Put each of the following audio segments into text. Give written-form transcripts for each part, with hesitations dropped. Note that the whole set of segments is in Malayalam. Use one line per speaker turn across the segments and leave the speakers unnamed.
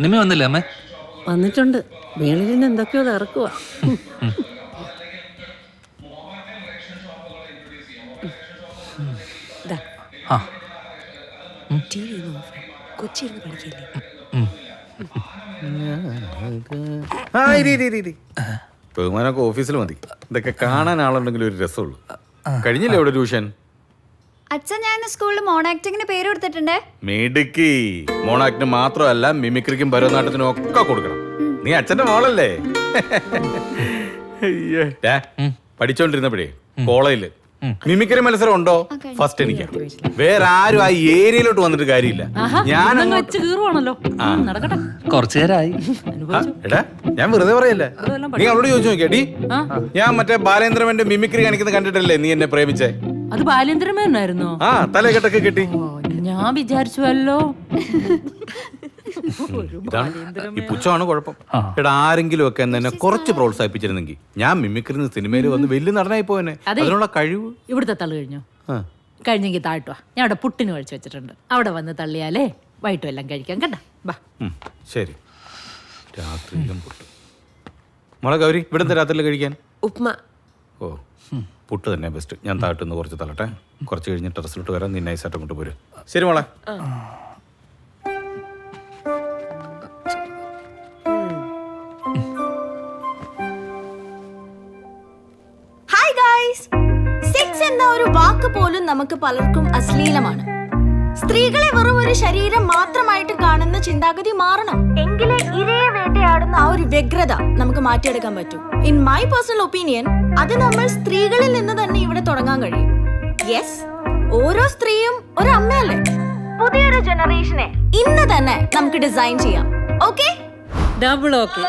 നിമ്മ വന്നില്ലേ അമ്മേ?
വന്നിട്ടുണ്ട്. വീണിൽ നിന്ന് എന്തൊക്കെയോ ഇറക്കുക.
ബഹുമാനൊക്കെ ഓഫീസിൽ മതി. ഇതൊക്കെ കാണാൻ ആളുണ്ടെങ്കിൽ ഒരു രസമുള്ളൂ. കഴിഞ്ഞില്ലേ ഇവിടെ ട്യൂഷൻ?
അച്ഛൻ ഞാൻ സ്കൂളിൽ മോൺ ആക്ടിങ്ങിന് പേര് കൊടുത്തിട്ടുണ്ട്.
മിടുക്കി. മോൺ ആക്ടിന് മാത്രമല്ല മിമിക്രിക്കും ഭരതനാട്യത്തിനും ഒക്കെ കൊടുക്കണം. നീ അച്ഛന്റെ മോളല്ലേ? പഠിച്ചോണ്ടിരുന്നപ്പോഴേ കോളേജില് മിമിക്രി മത്സരം ഉണ്ടോ? ഫസ്റ്റ് എനിക്ക്. വേറെ ആരും ആ ഏരിയയിലോട്ട് വന്നിട്ട് കാര്യമില്ല. ഞാൻ
കുറച്ചു നേരമായി.
എടാ ഞാൻ വെറുതെ പറയല്ലേ, നീ അവളോട് ചോദിച്ചു നോക്കിയാടി. ഞാൻ മറ്റേ ബാലേന്ദ്രമേന്റെ മിമിക്രി കാണിക്കുന്ന കണ്ടിട്ടല്ലേ നീ എന്നെ പ്രേമിച്ചേ?
അത് ബാലേന്ദ്രമേനായിരുന്നോ?
ആ തലകെട്ടൊക്കെ കെട്ടി.
ഞാൻ വിചാരിച്ചുവല്ലോ.
ഇതാണ് ഈ പുച്ഛമാണ് കുഴപ്പം. എടാ ആരെങ്കിലും ഒക്കെ എന്നെ കുറച്ച് പ്രോത്സാഹിപ്പിച്ചിരുന്നെങ്കിൽ ഞാൻ മിമിക്രി സിനിമയിൽ വന്ന് വലിയ നടനായി പോയനെ. അതിനുള്ള കഴിവ്.
ഇവിടുത്തെ തള്ളു കഴിഞ്ഞോ? കഴിഞ്ഞെങ്കിൽ താഴ്ത്തുവാ. ഞാൻ അവിടെ പുട്ടിന് കഴിച്ചു വെച്ചിട്ടുണ്ട്. അവിടെ വന്ന് തള്ളിയാലേ വൈകിട്ടും എല്ലാം കഴിക്കാം കേട്ടാ. ബാ
ശരി. രാത്രിയിലും പുട്ട്. മോളെ ഗൗരി, ഇവിടുത്തെ രാത്രിയിൽ കഴിക്കാൻ
ഉപ്മ.
ഓ പുട്ട് തന്നെ ബെസ്റ്റ്. ഞാൻ താഴ്ത്തുനിന്ന് കുറച്ച് തള്ളട്ടെ. കുറച്ച് കഴിഞ്ഞ് ടെറസിലോട്ട് വരാൻ നീ നൈസായിട്ട് കൊണ്ട് പോരും. ശരി മോളെ.
സെക്സ് എന്ന ഒരു വാക്ക് പോലും നമുക്ക് പലർക്കും അശ്ലീലമാണ്. സ്ത്രീകളെ വെറും ഒരു ശരീരം മാത്രമായിട്ട് കാണുന്ന ചിന്താഗതി മാറണം. എങ്കിലേ ഇരയെ വേട്ടയാടുന്ന ആ ഒരു വ്യഗ്രത നമുക്ക് മാറ്റിയെടുക്കാൻ പറ്റും. ഇൻ മൈ പേഴ്സണൽ ഒപ്പീനിയൻ അത് നമ്മൾ സ്ത്രീകളിൽ നിന്ന് തന്നെ ഇവിടെ തുടങ്ങാൻ കഴിയും. യെസ്, ഓരോ സ്ത്രീയും ഒരു അമ്മയല്ലേ. പുതിയൊരു ജനറേഷനെ ഇന്ന് തന്നെ നമുക്ക് ഡിസൈൻ ചെയ്യാം. ഓക്കെ?
Double okay.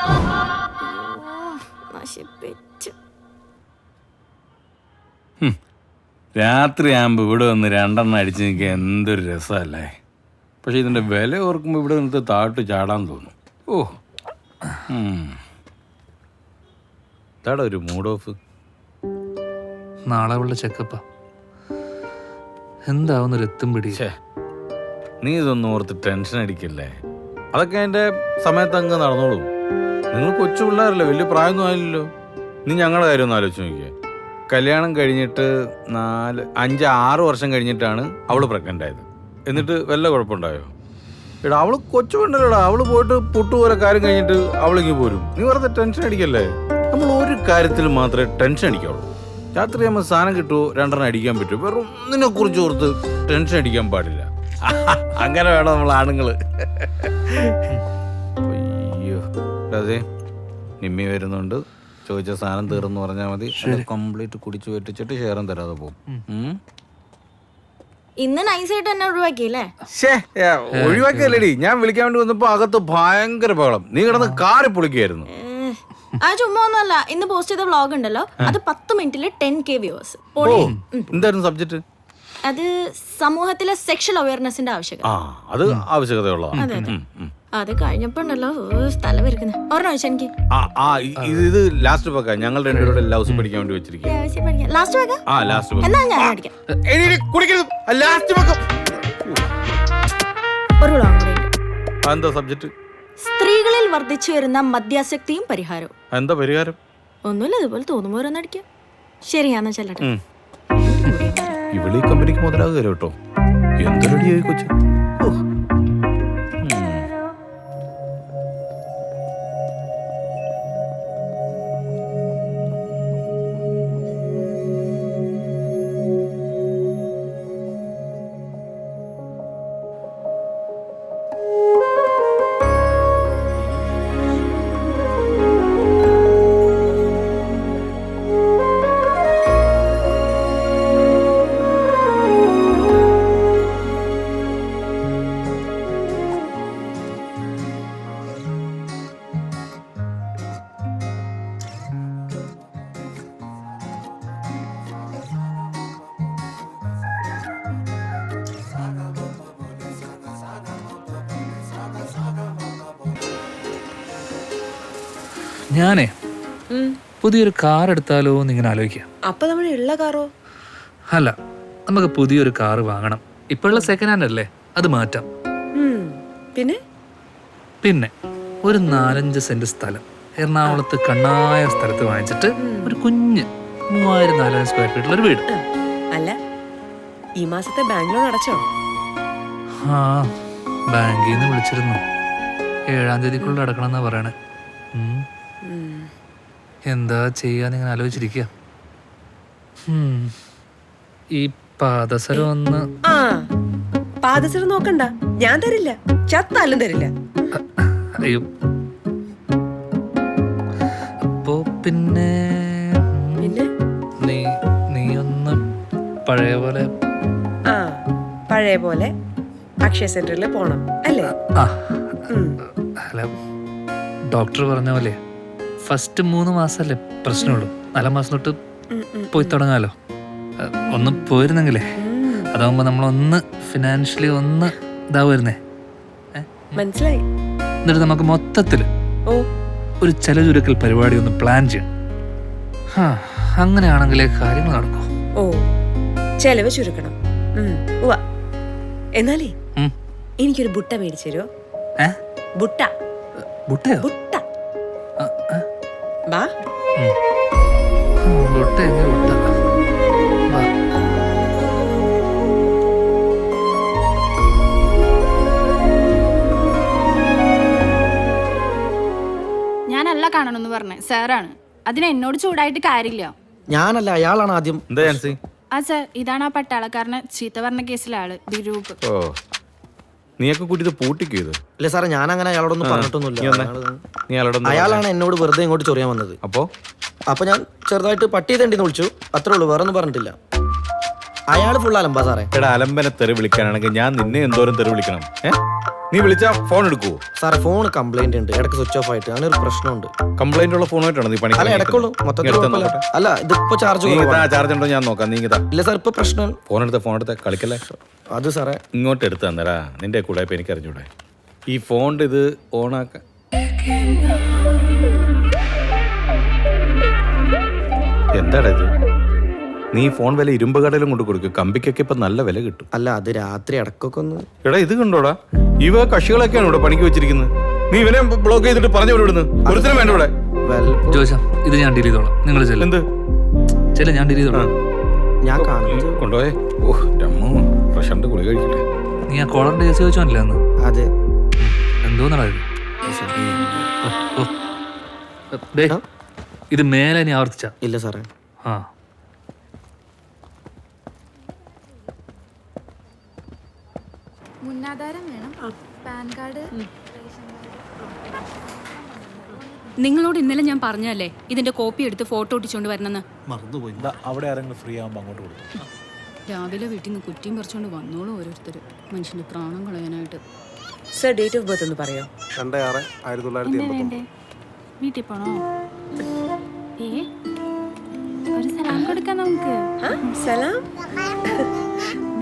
രാത്രി ആകുമ്പോൾ ഇവിടെ വന്ന് രണ്ടെണ്ണം അടിച്ച് നിൽക്കുക എന്തൊരു രസമല്ലേ. പക്ഷെ ഇതിൻ്റെ വില ഓർക്കുമ്പോൾ ഇവിടെ നിന്ന് താട്ട് ചാടാൻ തോന്നും. ഓ ഇതാടാ ഒരു മൂഡ് ഓഫ്.
നാളെ അവളുടെ ചെക്കപ്പാ. എന്താവുന്നൊരു എത്തും പിടി.
നീ ഇതൊന്നും ഓർത്ത് ടെൻഷൻ അടിക്കല്ലേ. അതൊക്കെ അതിൻ്റെ സമയത്ത് അങ്ങ് നടന്നോളൂ. നിങ്ങൾ കൊച്ചു പിള്ളേരല്ലേ, വലിയ പ്രായമൊന്നും ആയില്ലല്ലോ. നീ ഞങ്ങളുടെ കാര്യം ഒന്ന് ആലോചിച്ച് നോക്കിയേ. കല്യാണം കഴിഞ്ഞിട്ട് 5-6 വർഷം കഴിഞ്ഞിട്ടാണ് അവള് പ്രഗ്നൻ്റ് ആയത്. എന്നിട്ട് വല്ല കുഴപ്പമുണ്ടായോ? എടാ അവള് കൊച്ചു പെണ്ണല്ലോടാ. അവള് പോയിട്ട് പുട്ടുപോലെ കാര്യം കഴിഞ്ഞിട്ട് അവളിങ്ങി പോരും. നീ വെറുതെ ടെൻഷൻ അടിക്കല്ലേ. നമ്മൾ ഒരു കാര്യത്തിൽ മാത്രമേ ടെൻഷൻ അടിക്കാവുള്ളൂ. രാത്രി നമ്മൾ സാധനം കിട്ടുമോ 2 അടിക്കാൻ പറ്റുമോ, വേറെ ഒന്നിനെ കുറിച്ച് ഓർത്ത് ടെൻഷൻ അടിക്കാൻ പാടില്ല. അങ്ങനെ വേണം നമ്മൾ ആണുങ്ങള്. അയ്യോ അതെ, നിമ്മി വരുന്നുണ്ട്. ചോദിച്ച സാധനം തീർന്നു പറഞ്ഞാൽ മതി. കംപ്ലീറ്റ് കുടിച്ചു വെട്ടിച്ചിട്ട് ഷെയറും തരാതെ പോകും.
ഇന്ന് നൈസായിട്ട് തന്നെ ഒഴിവാക്കിയല്ലേ?
ഒഴിവാക്കിയല്ലേടി, ഞാൻ വിളിക്കാൻ വേണ്ടി വന്നപ്പോ അകത്ത് ഭയങ്കര ബഹളം. നീ കിടന്ന് കാറി പൊളിക്കായിരുന്നു.
ആ ചുമ്മാ ഒന്നുമല്ല. ഇന്ന് പോസ്റ്റ് ചെയ്ത വ്ളോഗ് ഉണ്ടല്ലോ, അത് 10 മിനിറ്റില് 10K വ്യൂവേഴ്സ്.
എന്തായിരുന്നു സബ്ജക്ട്?
അത് സമൂഹത്തിലെ സെക്ഷൽ അവയർനെസിന്റെ ആവശ്യകത.
അത് ആവശ്യകതയുള്ളതാണ്.
അത് കഴിഞ്ഞപ്പോ ഉണ്ടല്ലോ സ്ഥലം വരുന്നത്. ഒരെണ്ണം വെച്ചാൽ എനിക്ക്
ഇത് ലാസ്റ്റ് പാക്കാ. ഞങ്ങൾ രണ്ടുപേരുടെ ലൗസ് പഠിക്കാൻ വേണ്ടി വെച്ചിരിക്കും. എന്താ സബ്ജക്ട്?
സ്ത്രീകളിൽ വർദ്ധിച്ചു വരുന്ന മദ്യാസക്തിയും പരിഹാരവും.
എന്താ പരിഹാരം?
ഒന്നുമില്ല, ഇതുപോലെ തോന്നുമ്പോ ഓരോന്നടിക്കാം. ശരിയാന്ന് ചെല്ലട്ടെ.
ഇവിടെ കമ്പനിക്ക് മുതലാകുക കേട്ടോ. എന്തൊരടിയായി കൊച്ചു.
ഞാനേ പുതിയൊരു കാർ എടുത്താലോ എന്ന് ഇങ്ങനെ ആലോചിക്കാം.
അപ്പൊ നമ്മുടെ ഉള്ള കാറോ?
അല്ല, നമുക്ക് പുതിയൊരു കാർ വാങ്ങണം. ഇപ്പോഴുള്ള സെക്കൻഡ് ഹാൻഡ് അല്ലേ, അത് മാറ്റാം.
പിന്നെ
പിന്നെ ഒരു 4-5 സെന്റ് സ്ഥലം എറണാകുളത്ത് കണ്ണായ സ്ഥലത്ത് വാങ്ങിച്ചിട്ട് ഒരു കുഞ്ഞ് 3400 സ്ക്വയർ ഫീറ്റിൽ ഒരു വീട്.
അല്ല, ഈ മാസത്തെ ബാങ്ക് ലോൺ അടച്ചോ?
ആ, ബാങ്കിൽ നിന്ന് വിളിച്ചിരുന്നു. 7-ാം തീയതിക്കുള്ളിൽ അടക്കണം എന്നാ പറയണേ. എന്താ ചെയ്യാന്ന് ഇങ്ങനെ ആലോചിച്ചിരിക്കുക. ഈ പാദസരം ഒന്ന്.
ആ, പാദസരം നോക്കണ്ട, ഞാൻ തരില്ല, ചത്താലും തരില്ല.
അയ്യോ, അപ്പോ പിന്നെ
പിന്നെ
നീ ഒന്ന് പഴയ പോലെ.
ആ, പഴയ പോലെ അക്ഷയ സെന്ററിൽ പോണം അല്ലേ?
അല്ല, ഡോക്ടർ പറഞ്ഞ പോലെ ഫസ്റ്റ് 3 മാസമല്ലേ പ്രശ്നമുള്ളൂ. 4 മാസം തൊട്ട് പോയി തുടങ്ങാലോ. ഒന്ന് പോയിരുന്നെങ്കിലേ അതാവുമ്പോ നമ്മളൊന്ന് ഫിനാൻഷ്യലി ഒന്ന് ഇതാവുന്നേ.
മനസ്സിലായി.
എന്നിട്ട് നമുക്ക് മൊത്തത്തില്
ഓ,
ഒരു ചെലചുരുക്കൽ പരിപാടി ഒന്ന് പ്ലാൻ ചെയ്യണം. അങ്ങനെയാണെങ്കിലേ കാര്യങ്ങൾ നടക്കൂ.
ഓ, ചെലവ് ചുരുക്കണം. ഉവ്വ. എന്നാലേ എനിക്കൊരു ബുട്ട മേടിച്ചു തരുമോ? ബുട്ട.
ബുട്ടയോ?
ബുട്ട. ബാ.
ബുട്ട എങ്ങനെ ബുട്ട? വാ.
ഞാനല്ല കാണണമെന്ന് പറഞ്ഞേ, സാറാണ്. അതിന് എന്നോട് ചൂടായിട്ട് കാര്യമില്ല.
ഞാനല്ല, അയാളാണ് ആദ്യം.
എന്താ ചാൻസി?
ആ സാർ, ഇതാണ് ആ പട്ടാളക്കാരനെ ചീത്ത പറഞ്ഞ കേസിലെ ആള്, ദിരൂപ്.
ഓ, നീയൊക്കെ കൂട്ടിയത് പൂട്ടിക്കോ ഇത്?
ഇല്ല സാറേ, ഞാൻ അങ്ങനെ അയാളോടൊന്നും പറഞ്ഞിട്ടൊന്നുമില്ല.
നീ അയാളോടൊന്ന്
അയാളാണ് എന്നോട് വെറുതെ ഇങ്ങോട്ട് ചൊറിയാൻ വന്നത്. അപ്പൊ ഞാൻ ചെറുതായിട്ട് പട്ടി തണ്ടിന്ന് വിളിച്ചു, അത്രേ ഉള്ളൂ, വേറെ ഒന്നും പറഞ്ഞിട്ടില്ല. അയാള് ഫുൾ അലമ്പാ സാറേ.
എടാ, അലമ്പനെ തെറി വിളിക്കാനാണെങ്കിൽ ഞാൻ നിന്നെ എന്തോരം തെറി വിളിക്കണം? നീ വിളിച്ചാ ഫോൺ എടുക്കുവോ?
സാറേ, ഫോൺ കംപ്ലൈന്റ് ഉണ്ട്, ഇടയ്ക്ക് സ്വിച്ച് ഓഫ് ആയിട്ട്, അങ്ങനെ ഒരു പ്രശ്നമുണ്ട്.
കംപ്ലൈന്റ് ഉള്ള ഫോണായിട്ടാണ് നീ പണി?
അല്ല, ഇടയ്ക്കുള്ളൂ, മൊത്തത്തിൽ അല്ല, ഇതിപ്പോ ചാർജ്
ചാർജ് ഉണ്ടോ ഞാൻ നോക്കാം. നീ
ഇല്ല സാർ, ഇപ്പൊ പ്രശ്നം.
ഫോൺ എടുത്ത കളിക്കല്ലേ.
അത് സാറേ
ഇങ്ങോട്ട് എടുത്ത് തന്നടാ, നിന്റെ കൂടെ ഇപ്പൊ എനിക്ക് അറിഞ്ഞൂടെ. ഈ ഫോണിന്റെ ഇത് ഓണാക്ക. എന്താടാ ഇത്? നീ ഫോൺ വില ഇരുമ്പ് കടയിലും കൊണ്ട് കൊടുക്കും, കമ്പിക്കൊക്കെ ഇപ്പൊ നല്ല വില കിട്ടും.
അല്ല, അത് രാത്രി ഇടക്കൊക്കെ ഒന്ന്.
എടാ, ഇത് കണ്ടോടാ, ഇവ കക്ഷികളൊക്കെയാണ് ഇവിടെ പണിക്ക് വെച്ചിരിക്കുന്നത്. നീ ഇവനെ ബ്ലോക്ക് ചെയ്തിട്ട് പറഞ്ഞു വിടുന്നു. ഒരുത്തരം വേണ്ട ഇവിടെ.
ജോശാ, ഇത് ഞാൻ ഡീൽ ചെയ്തോളാം. നിങ്ങൾ
എന്ത്
ചെല്ല, ഞാൻ ഡീൽ ചെയ്തോളാം.
ഞാൻ കാണുന്നത്
കൊണ്ടുപോയേ. ഓ രമ്മോ, പ്രശാന്ത് ഗുളി കഴിക്കട്ടെ.
നീ ആ കോളറിന്റെ കേസ് ചോദിച്ചോന്നില്ല അന്ന്?
അതെ.
എന്തോന്നാ ഇത്? ഇത് മേലെ നീ ആവർത്തിച്ച?
ഇല്ല സാറേ.
ആ,
മുന്നാധാരം വേണം, പാൻ കാർഡ്.
നിങ്ങളോട് ഇന്നലെ ഞാൻ പറഞ്ഞല്ലേ ഇതിന്റെ കോപ്പി എടുത്ത് ഫോട്ടോ ഒട്ടിച്ചോണ്ട് വരണമെന്ന്.
മറന്നുപോയി. അവിടെ ആരെങ്കിലും ഫ്രീ ആകുമ്പോൾ അങ്ങോട്ട് കൊടുക്കും.
രാവിലെ വീട്ടിൽ നിന്ന് കുറ്റിയും പറിച്ചോണ്ട് വന്നോളൂ ഓരോരുത്തർ, മനുഷ്യന്റെ പ്രാണം കളയാനായിട്ട്.
സർ, ഡേറ്റ് ഓഫ് ബർത്ത് ഒന്ന് പറയോ?
2/6/1989.
വീട്ടിൽ പോണോ? ഒരു സലാം കൊടുക്കാം നമുക്ക്.
സലാം.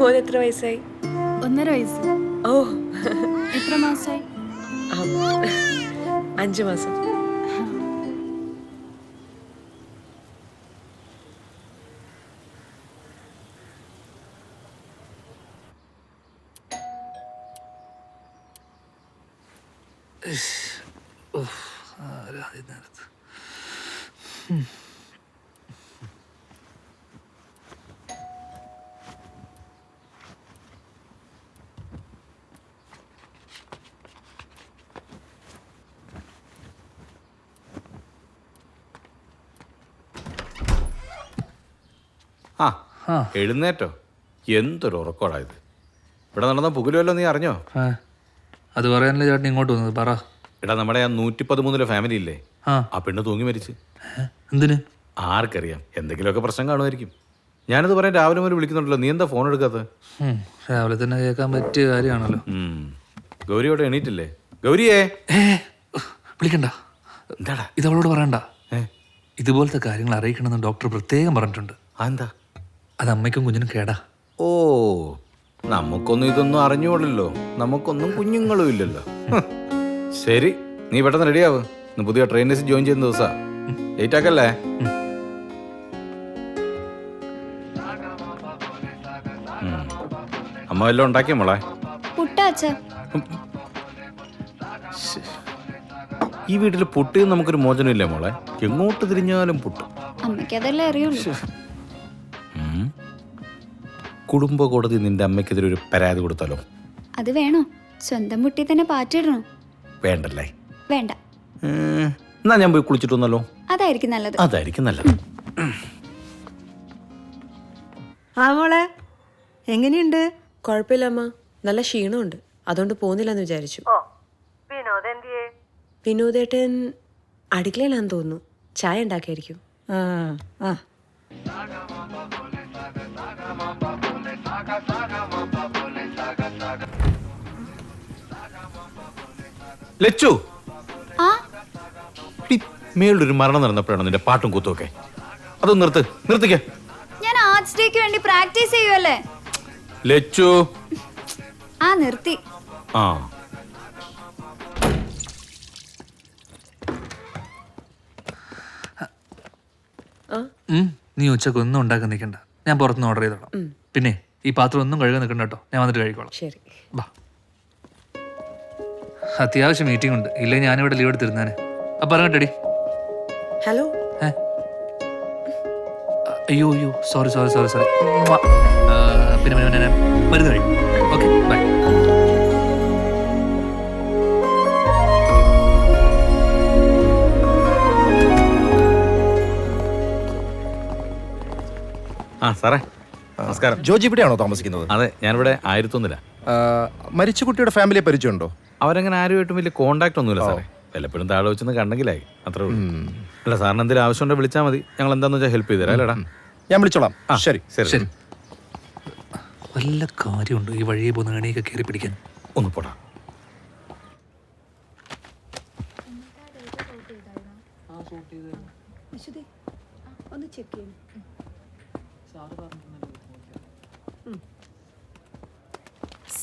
മോൻ എത്ര വയസ്സായി?
1.5 വയസ്സ്.
ഓ,
എത്ര മാസമായി?
5 മാസം.
ആ, എഴുന്നേറ്റോ? എന്തൊരു ഉറക്കോടാ ഇത്. ഇവിടെ നടന്ന പുകലുമല്ലോ, നീ അറിഞ്ഞോ?
അത് പറയാനല്ലേ ചേട്ടൻ ഇങ്ങോട്ട് വന്നത്? പറ.
എടാ, നമ്മുടെ ആ 113 ഫാമിലി ഇല്ലേ, ആ പെണ്ണ് തൂങ്ങി മരിച്ച്.
എന്തിന്?
ആർക്കറിയാം, എന്തെങ്കിലുമൊക്കെ പ്രശ്നം കാണുമായിരിക്കും. ഞാനത് പറയാൻ രാവിലെ മുതൽ വിളിക്കുന്നുണ്ടല്ലോ, നീ എന്താ ഫോൺ എടുക്കാത്തത്?
രാവിലെ തന്നെ കേൾക്കാൻ പറ്റിയ കാര്യമാണല്ലോ.
ഗൗരിയോടെ എണീറ്റില്ലേ? ഗൗരിയേ,
വിളിക്കണ്ട.
എന്താടാ
ഇത് അവളോട് പറയണ്ട. ഇതുപോലത്തെ കാര്യങ്ങൾ അറിയിക്കണമെന്ന് ഡോക്ടർ പ്രത്യേകം പറഞ്ഞിട്ടുണ്ട്.
എന്താ?
അത് അമ്മയ്ക്കും കുഞ്ഞിനും കേടാ.
ഓ, നമുക്കൊന്നും ഇതൊന്നും അറിഞ്ഞുകൂടല്ലോ, നമുക്കൊന്നും കുഞ്ഞുങ്ങളും ഇല്ലല്ലോ. ശരി, നീ പെട്ടെന്ന് റെഡിയാവ്. ഇന്ന് പുതിയ ട്രെയിനേഴ്സ് ജോയിൻ ചെയ്യുന്ന ദിവസാ. ലേറ്റ് ആക്കല്ലേ? അമ്മ വല്ലതും ഉണ്ടാക്കിയ മോളെ?
പുട്ടാച്ച.
ഈ വീട്ടിൽ പുട്ടിയും നമുക്കൊരു മോചനമില്ലേ മോളെ? എങ്ങോട്ട് തിരിഞ്ഞാലും പുട്ട്.
അമ്മയ്ക്ക് അതല്ലേ അറിയുള്ളൂ.
കുടുംബ കോടതി നിന്റെ അമ്മയ്ക്കെതിരെ ഒരു പരാതി കൊടുത്താലോ?
അത് വേണോ? സ്വന്തം മുട്ടി തന്നെ പാറ്റിടണോ?
വേണ്ടല്ലേ?
വേണ്ട.
എന്നാ ഞാൻ പോയി കുളിച്ചിട്ട് വന്നല്ലോ.
അതായിരിക്കും നല്ലത്.
അതായിരിക്കും നല്ലത്.
ആ മോളെ എങ്ങനെയുണ്ട്? കുഴപ്പമില്ല അമ്മ, നല്ല ക്ഷീണമുണ്ട്, അതുകൊണ്ട് പോകുന്നില്ലെന്ന് വിചാരിച്ചു. വിനോദേട്ടൻ അടുക്കളയിലാന്ന് തോന്നുന്നു, ചായ ഉണ്ടാക്കിയായിരിക്കും.
ലച്ചു,
ആ
മേളിലൊരു മരണം നടന്നപ്പോഴാണ് നിന്റെ പാട്ടും കൂത്തുമൊക്കെ. അതൊന്ന് നിർത്തിക്കേ.
ഞാൻ ആർട്സ് ഡേക്ക് വേണ്ടി പ്രാക്ടീസ് ചെയ്യുമല്ലേ.
ലച്ചു.
ആ നിർത്തി.
ആ
നീ ഉച്ചക്ക് ഒന്നും ഉണ്ടാക്കാൻ നിൽക്കണ്ട, ഞാൻ പുറത്തുനിന്ന് ഓർഡർ ചെയ്തോളാം. പിന്നെ ഈ പാത്രം ഒന്നും കഴുകാൻ നിൽക്കണ്ട കേട്ടോ, ഞാൻ വന്നിട്ട് കഴിക്കോളാം.
ശരി.
ബാ, അത്യാവശ്യം മീറ്റിംഗ് ഉണ്ട്, ഇല്ലെങ്കിൽ ഞാനിവിടെ ലീവ് എടുത്തിരുന്നേനെ. അപ്പം പറഞ്ഞിട്ടടി.
ഹലോ.
അയ്യോ സോറി. പിന്നെ മരുന്ന് കഴിയും. Okay, bye.
ആ സാറേ നമസ്കാരം.
ജോജി ഇവിടെയാണോ താമസിക്കുന്നത്?
അതെ, ഞാനിവിടെ 1001.
മരിച്ച കുട്ടിയുടെ ഫാമിലിയെ പരിചയമുണ്ടോ?
അവരങ്ങനെ ആരുമായിട്ടും വലിയ കോണ്ടാക്ട് ഒന്നുമില്ല സാറേ. വല്ലപ്പോഴും താഴെ വെച്ചൊന്ന് കണ്ടെങ്കിലായി, അത്രേ ഉള്ളൂ. അല്ല, സാറിന് എന്തെങ്കിലും ആവശ്യമുണ്ടെങ്കിൽ വിളിച്ചാൽ മതി, ഞങ്ങൾ എന്താണെന്ന് വെച്ചാൽ ഹെൽപ്പ് ചെയ്തുതരാം. അല്ലേടാ?
ഞാൻ വിളിച്ചോളാം. ശരി.
വല്ല കാര്യമുണ്ടോ ഈ വഴിയെ പോകുന്ന കണിയൊക്കെ കയറി പിടിക്കാൻ?
ഒന്ന് പോടാ.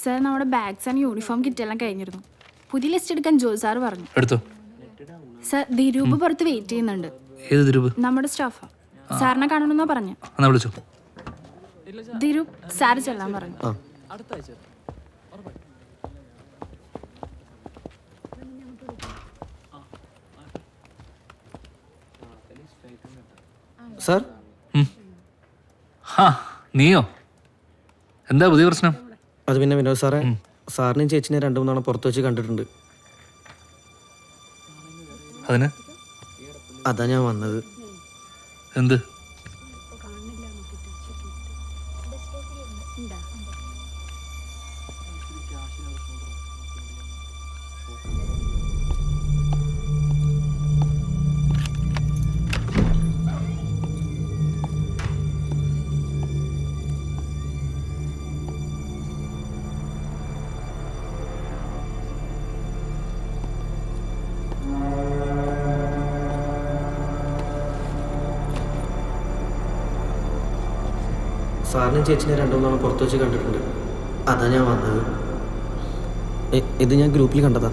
സർ, നമ്മുടെ ബാഗ്സ് ആൻഡ് യൂണിഫോം കിറ്റെല്ലാം കഴിഞ്ഞിരുന്നു. പുതിയ ലിസ്റ്റ് എടുക്കാൻ ജോസ് സാർ പറഞ്ഞു.
എടുത്തോ.
സർ, ദിരൂപ് പുറത്ത് വെയിറ്റ് ചെയ്യുന്നുണ്ട്.
ഏത് ദിരൂപ്?
നമ്മുടെ സ്റ്റാഫാ. സാറിനെ കാണണമെന്നാ പറഞ്ഞു.
എന്നാ വിളിച്ചോ.
ദിരൂപ് സാർ ചെല്ലാൻ പറഞ്ഞു.
സാർ.
നീയോ? എന്താ പുതിയ പ്രശ്നം?
അത് പിന്നെ വിനോദ് സാറേ, സാറിനെയും ചേച്ചിനെ 2-3 തവണ പുറത്ത് വെച്ച് കണ്ടിട്ടുണ്ട്.
അതിന്?
അതാ ഞാൻ വന്നത്.
എന്ത്?
സാറിനെയും ചേച്ചിനെ 2-3 തവണ പുറത്ത് വെച്ച് കണ്ടിട്ടുണ്ട്. അതാ ഞാൻ വന്നത്. ഇത് ഞാൻ ഗ്രൂപ്പിൽ കണ്ടതാ.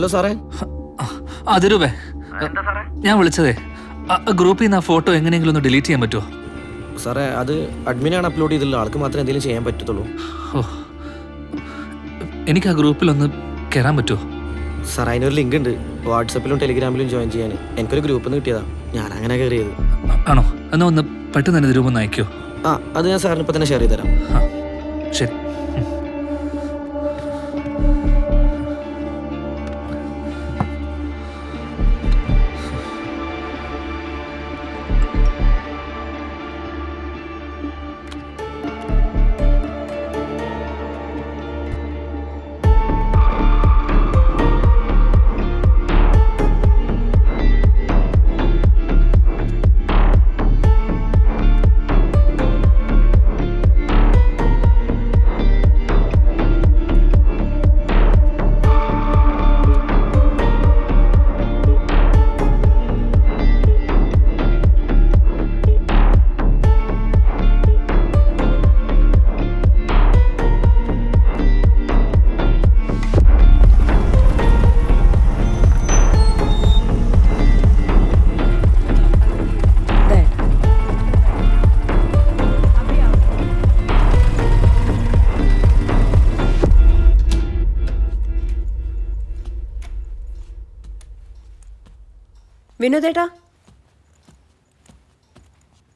ഹലോ സാറേ.
അതിരൂപേ, ഞാൻ വിളിച്ചതേ ഗ്രൂപ്പിൽ നിന്ന് ആ ഫോട്ടോ എങ്ങനെയെങ്കിലും ഒന്ന് ഡിലീറ്റ് ചെയ്യാൻ പറ്റുമോ?
സാറേ അത് അഡ്മിനാണ് അപ്ലോഡ് ചെയ്തില്ല, ആൾക്ക് മാത്രമേ എന്തെങ്കിലും ചെയ്യാൻ പറ്റത്തുള്ളൂ.
ഓ, എനിക്ക് ആ ഗ്രൂപ്പിലൊന്ന് കയറാൻ പറ്റുമോ?
സാർ അതിനൊരു ലിങ്ക് ഉണ്ട്, വാട്സപ്പിലും ടെലിഗ്രാമിലും ജോയിൻ ചെയ്യാൻ. എനിക്കൊരു ഗ്രൂപ്പിൽ നിന്ന് കിട്ടിയതാ, ഞാൻ അങ്ങനെ കയറിയത്.
ആണോ? എന്നാ ഒന്ന് പെട്ടെന്ന് തന്നെ രൂപം ഒന്ന് അയക്കോ?
ആ, അത് ഞാൻ സാറിന് ഇപ്പം തന്നെ ഷെയർ ചെയ്ത് തരാം.
ആ, ശരി.
വിനോദേട്ടാ,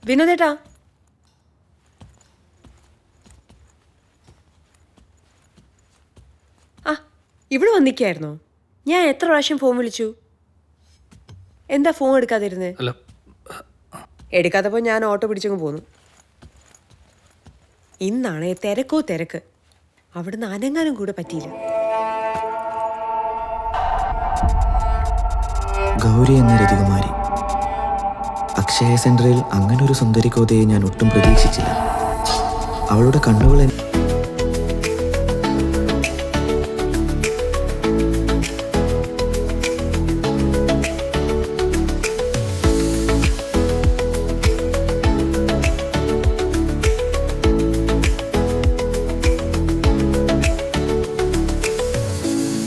വിനോദേട്ടാ, ആ ഇവിടെ വന്നിക്കായിരുന്നോ? ഞാൻ എത്ര പ്രാവശ്യം ഫോൺ വിളിച്ചു, എന്താ ഫോൺ എടുക്കാതിരുന്നേ?
അല്ല,
എടുക്കാത്തപ്പോ ഞാൻ ഓട്ടോ പിടിച്ചങ്ങ് പോന്നു. ഇന്നാണേ തിരക്കോ തിരക്ക്, അവിടുന്ന് അനങ്ങാനും കൂടെ പറ്റിയില്ല.
ഗൗരി എന്ന രതികുമാരി, അക്ഷയ സെന്ററിൽ അങ്ങനൊരു സുന്ദരി കോതയെ ഞാൻ ഒട്ടും പ്രതീക്ഷിച്ചില്ല. അവളുടെ കണ്ണുകൾ